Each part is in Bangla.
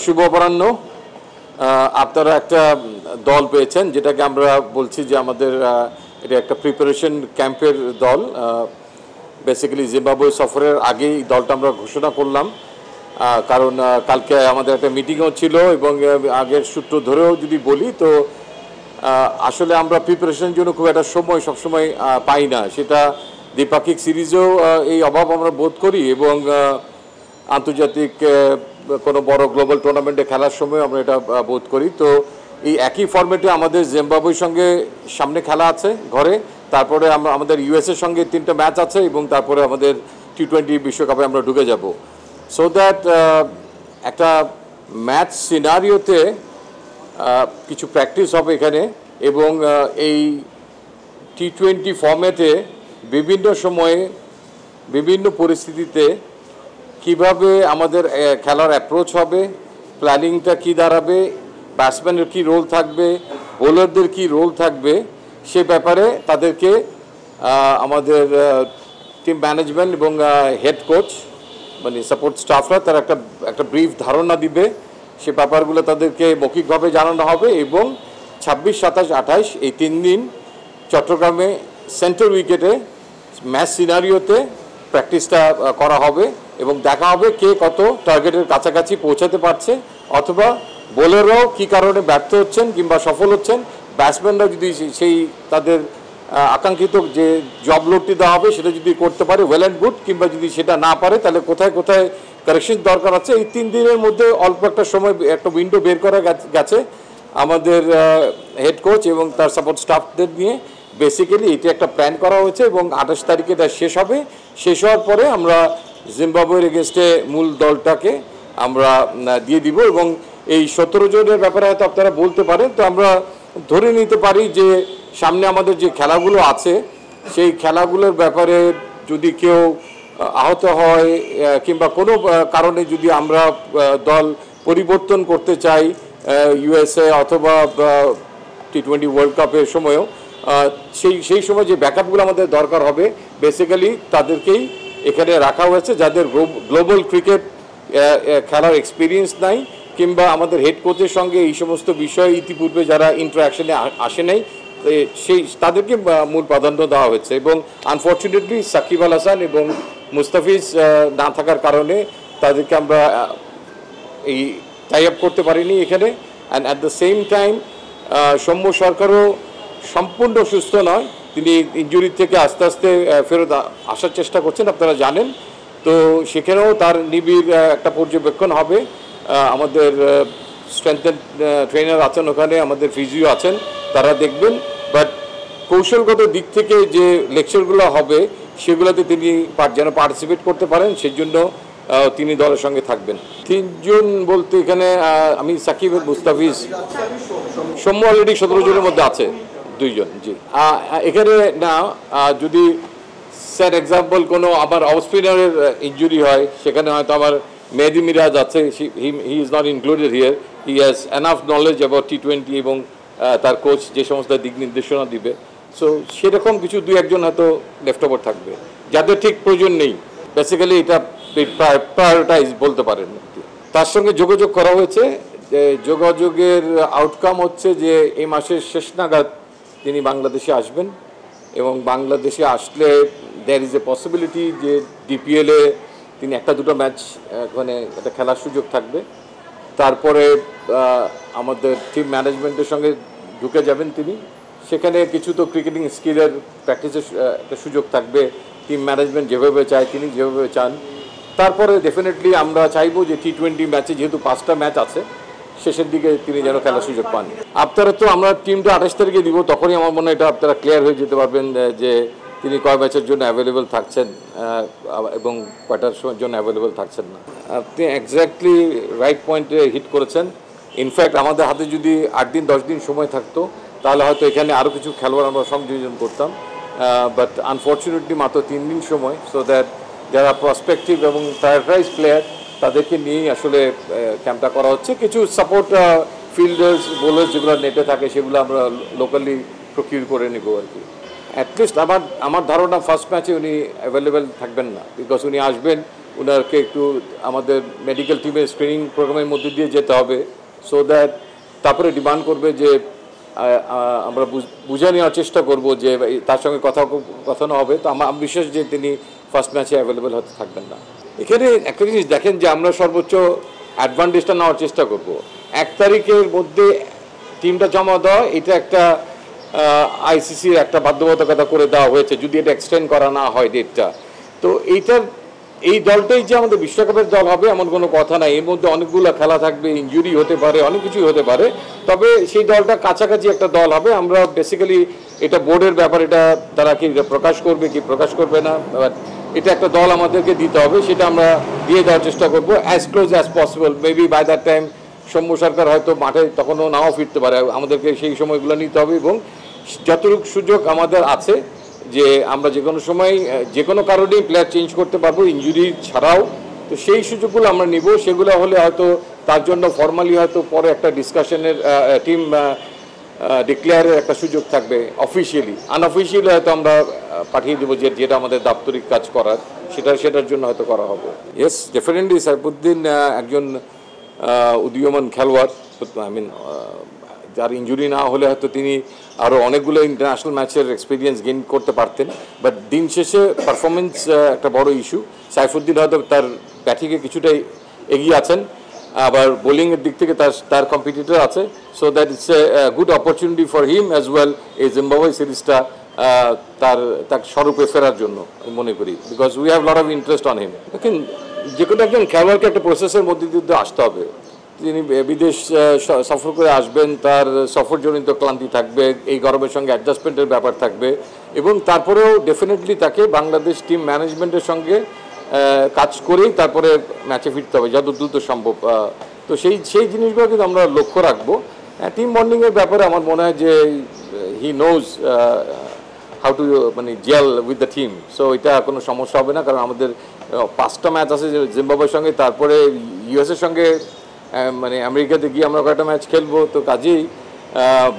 শুভ অপরাহ্ন। আপনারা একটা দল পেয়েছেন যেটাকে আমরা বলছি যে আমাদের এটা একটা প্রিপারেশন ক্যাম্পের দল। বেসিক্যালি জিম্বাবুয়ে সফরের আগেই দলটা আমরা ঘোষণা করলাম, কারণ কালকে আমাদের একটা মিটিংও ছিল এবং আগের সূত্র ধরেও যদি বলি তো আসলে আমরা প্রিপারেশনের জন্য খুব একটা সময় সবসময় পাই না। সেটা দ্বিপাক্ষিক সিরিজেও এই অভাব আমরা বোধ করি এবং আন্তর্জাতিক কোনো বড় গ্লোবাল টুর্নামেন্টে খেলার সময় আমরা এটা বোধ করি। তো এই একই ফরম্যাটে আমাদের জিম্বাবুয়ের সঙ্গে সামনে খেলা আছে ঘরে, তারপরে আমাদের ইউএসের সঙ্গে 3টা ম্যাচ আছে এবং তারপরে আমাদের টি-20 বিশ্বকাপে আমরা ঢুকে যাব। সো দ্যাট একটা ম্যাচ সিনারিওতে কিছু প্র্যাকটিস হবে এখানে এবং এই টি-20 ফরম্যাটে বিভিন্ন সময়ে বিভিন্ন পরিস্থিতিতে কিভাবে আমাদের খেলার অ্যাপ্রোচ হবে, প্ল্যানিংটা কী দাঁড়াবে, ব্যাটসম্যানের কী রোল থাকবে, বোলারদের কী রোল থাকবে, সে ব্যাপারে তাদেরকে আমাদের টিম ম্যানেজমেন্ট এবং হেড কোচ মানে সাপোর্ট স্টাফরা তারা একটা ব্রিফ ধারণা দিবে। সে ব্যাপারগুলো তাদেরকে মৌখিকভাবে জানানো হবে এবং 26, 27, 28 এই 3 দিন চট্টগ্রামে সেন্টার উইকেটে ম্যাচ সিনারিওতে প্র্যাকটিসটা করা হবে এবং দেখা হবে কে কত টার্গেটের কাছাকাছি পৌঁছাতে পারছে, অথবা বোলাররাও কী কারণে ব্যর্থ হচ্ছেন কিংবা সফল হচ্ছেন, ব্যাটসম্যানরাও যদি সেই তাদের আকাঙ্ক্ষিত যে জব লোডটি দেওয়া হবে সেটা যদি করতে পারে ওয়েল অ্যান্ড গুড, কিংবা যদি সেটা না পারে তাহলে কোথায় কোথায় কারেকশন দরকার আছে। এই 3 দিনের মধ্যে অল্প একটা সময় একটা উইন্ডো বের করা গেছে আমাদের হেড কোচ এবং তার সাপোর্ট স্টাফদের নিয়ে। বেসিক্যালি এটি একটা প্ল্যান করা হয়েছে এবং 28 তারিখে এটা শেষ হবে। শেষ হওয়ার পরে আমরা জিম্বাবুয়ের এগেনস্টে মূল দলটাকে আমরা দিয়ে দিব এবং এই 17 জনের ব্যাপারে হয়তো আপনারা বলতে পারেন, তো আমরা ধরে নিতে পারি যে সামনে আমাদের যে খেলাগুলো আছে সেই খেলাগুলোর ব্যাপারে যদি কেউ আহত হয় কিংবা কোনো কারণে যদি আমরা দল পরিবর্তন করতে চাই ইউএসএ অথবা টি-20 ওয়ার্ল্ড কাপের সময়ও সেই সময় যে ব্যাকআপগুলো আমাদের দরকার হবে বেসিক্যালি তাদেরকেই এখানে রাখা হয়েছে, যাদের গ্লোবাল ক্রিকেট খেলার এক্সপিরিয়েন্স নাই কিংবা আমাদের হেড কোচের সঙ্গে এই সমস্ত বিষয়ে ইতিপূর্বে যারা ইন্টারাকশনে আসে নাই তাদেরকে মূল প্রাধান্য দেওয়া হয়েছে। এবং আনফর্চুনেটলি সাকিব আল হাসান এবং মুস্তাফিজ না থাকার কারণে তাদেরকে আমরা এই টাই আপ করতে পারিনি এখানে। And at the same time Soumya সরকারও সম্পূর্ণ সুস্থ নয়, তিনি ইনজুরি থেকে আস্তে আস্তে ফেরত আসার চেষ্টা করছেন, আপনারা জানেন। তো সেখানেও তার নিবিড় একটা পর্যবেক্ষণ হবে। আমাদের স্ট্রেংথেন ট্রেনার আছেন ওখানে, আমাদের ফিজিও আছেন, তারা দেখবেন। বাট কৌশলগত দিক থেকে যে লেকচারগুলো হবে সেগুলোতে তিনি যেন পার্টিসিপেট করতে পারেন সেই জন্য তিনি দলের সঙ্গে থাকবেন। 3 জন বলতে এখানে আমি সাকিব মুস্তাফিজ, সৌম্য অলরেডি 17 জনের মধ্যে আছে 2 জন। জি, এখানে না যদি স্যার এক্সাম্পল কোনো আমার অফ স্পিনারের ইনজুরি হয় সেখানে হয়তো আমার মেহেদি মিরাজ আছে, he is not included here, he has enough knowledge about টি-20 এবং তার কোচ যে সমস্ত দিক নির্দেশনা দিবে। সো সেরকম কিছু 2-1 জন হয়তো লেফট ওভার থাকবে যাদের ঠিক প্রয়োজন নেই। বেসিক্যালি এটা প্রায়োরিটাইজ বলতে পারেন। তার সঙ্গে যোগাযোগ করা হয়েছে, যে যোগাযোগের আউটকাম হচ্ছে যে এই মাসের শেষ নাগাদ তিনি বাংলাদেশে আসবেন এবং বাংলাদেশে আসলে দেয়ার ইজ এ পসিবিলিটি যে ডিপিএলে তিনি 1-2 ম্যাচ ওখানে একটা খেলার সুযোগ থাকবে। তারপরে আমাদের টিম ম্যানেজমেন্টের সঙ্গে ঢুকে যাবেন তিনি, সেখানে কিছু তো ক্রিকেটিং স্কিলের প্র্যাকটিসের একটা সুযোগ থাকবে। টিম ম্যানেজমেন্ট যেভাবে চায় তিনি যেভাবে চান। তারপরে ডেফিনেটলি আমরা চাইবো যে টি-20 ম্যাচে যেহেতু 5টা ম্যাচ আছে শেষের দিকে তিনি যেন খেলার সুযোগ পান। আপনারা তো আমরা টিমটা 28 তারিখে দিব, তখনই আমার মনে হয় এটা আপনারা ক্লিয়ার হয়ে যেতে পারবেন যে তিনি কয় ম্যাচের জন্য অ্যাভেলেবেল থাকছেন এবং কয়টার জন্য অ্যাভেলেবেল থাকছেন না। আপনি এক্স্যাক্টলি রাইট পয়েন্টে হিট করেছেন। ইনফ্যাক্ট আমাদের হাতে যদি 8 দিন 10 দিন সময় থাকতো তাহলে হয়তো এখানে আরও কিছু খেলোয়াড় আমরা সংযোজন করতাম, বাট আনফর্চুনেটলি মাত্র 3 দিন সময়। সো দ্যাট যারা প্রসপেক্টিভ এবং প্রায়োরিটাইজ প্লেয়ার তাদেরকে নিয়েই আসলে ক্যাম্পটা করা হচ্ছে। কিছু সাপোর্ট ফিল্ডার্স বোলার্স যেগুলো নেটে থাকে সেগুলো আমরা লোকালি প্রকিউর করে নেব আর কি। অ্যাটলিস্ট আমার ধারণা ফার্স্ট ম্যাচে উনি অ্যাভেলেবেল থাকবেন না, বিকজ উনি আসবেন ওনাকে একটু আমাদের মেডিকেল টিমের স্ক্রিনিং প্রোগ্রামের মধ্যে দিয়ে যেতে হবে, সো দ্যাট তারপরে ডিমান্ড করবে যে আমরা বুঝে নেওয়ার চেষ্টা করব যে তার সঙ্গে কথা হবে। তো আমার বিশ্বাস যে তিনি ফার্স্ট ম্যাচে অ্যাভেলেবেল হতে থাকবেন না। এখানে একটা জিনিস দেখেন যে আমরা সর্বোচ্চ অ্যাডভান্টেজটা নেওয়ার চেষ্টা করব। 1 তারিখের মধ্যে টিমটা জমা দেওয়া, এটা একটা আইসিসির একটা বাধ্যবাধকতা করে দেওয়া হয়েছে যদি এটা এক্সটেন্ড করা না হয় ডেটটা। তো এই দলটাই যে আমাদের বিশ্বকাপের দল হবে এমন কোনো কথা নাই। এর মধ্যে অনেকগুলো খেলা থাকবে, ইনজুরি হতে পারে, অনেক কিছুই হতে পারে, তবে সেই দলটা কাছাকাছি একটা দল হবে। আমরা বেসিক্যালি এটা বোর্ডের ব্যাপার, এটা তারা কি প্রকাশ করবে কি প্রকাশ করবে না, এটা একটা দল আমাদেরকে দিতে হবে, সেটা আমরা দিয়ে দেওয়ার চেষ্টা করবো as close as possible. Maybe by that time Soumya Sarkar হয়তো মাঠে তখনও নাও ফিরতে পারে, আমাদেরকে সেই সময়গুলো নিতে হবে এবং যতটুকু সুযোগ আমাদের আছে যে আমরা যে কোনো সময় যে কোনো কারণেই প্লেয়ার চেঞ্জ করতে পারবো ইনজুরি ছাড়াও, তো সেই সুযোগগুলো আমরা নিব। সেগুলো হলে হয়তো তার জন্য ফর্মালি হয়তো পরে একটা ডিসকাশনের টিম ডিক্লেয়ারের একটা সুযোগ থাকবে, অফিসিয়ালি। আনঅফিসিয়ালি হয়তো আমরা পাঠিয়ে দেবো যেটা আমাদের দাপ্তরিক কাজ করার সেটার জন্য হয়তো করা হবে। ইয়েস, ডেফিনেটলি সাইফুদ্দিন একজন উদীয়মান খেলোয়াড়। আই মিন যার ইনজুরি না হলে হয়তো তিনি আরও অনেকগুলো ইন্টারন্যাশনাল ম্যাচের এক্সপিরিয়েন্স গেইন করতে পারতেন, বাট দিন শেষে পারফরমেন্স একটা বড় ইস্যু। সাইফুদ্দিন হয়তো তার ব্যাটিংয়ে কিছুটাই এগিয়ে আছেন, আবার বোলিংয়ের দিক থেকে তার কম্পিটিটর আছে, so that it's a good opportunity for him as well এই জিম্বাবুয়ে সিরিজটা তার স্বরূপে ফেরার জন্য আমি মনে করি, because we have lot of interest on him. দেখেন, যে কোনো একজন খেলোয়াড়কে একটা প্রসেসের মধ্যে দিয়ে আসতে হবে। তিনি বিদেশ সফর করে আসবেন, তার সফরজনিত ক্লান্তি থাকবে, এই গরমের সঙ্গে অ্যাডজাস্টমেন্টের ব্যাপার থাকবে, এবং তারপরেও ডেফিনেটলি তাকে বাংলাদেশ টিম ম্যানেজমেন্টের সঙ্গে কাজ করেই তারপরে ম্যাচে ফিরতে হবে যত দ্রুত সম্ভব। তো সেই জিনিসগুলো কিন্তু আমরা লক্ষ্য রাখবো। টিম বন্ডিংয়ের ব্যাপারে আমার মনে হয় যে হি নোজ হাউ টু মানে gel with the team, so এটা কোনো সমস্যা হবে না। কারণ আমাদের 5টা ম্যাচ আছে জিম্বাবুয়ের সঙ্গে, তারপরে ইউএসের সঙ্গে মানে আমেরিকাতে গিয়ে আমরা কয়েকটা ম্যাচ খেলবো। তো কাজেই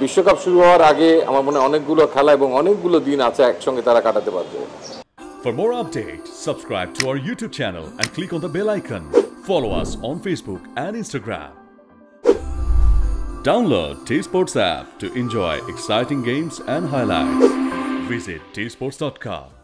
বিশ্বকাপ শুরু হওয়ার আগে আমার মনে হয় অনেকগুলো খেলা এবং অনেকগুলো দিন আছে একসঙ্গে তারা কাটাতে পারবে। For more updates, subscribe to our YouTube channel and click on the bell icon. Follow us on Facebook and Instagram. Download T-Sports app to enjoy exciting games and highlights. Visit tsports.com.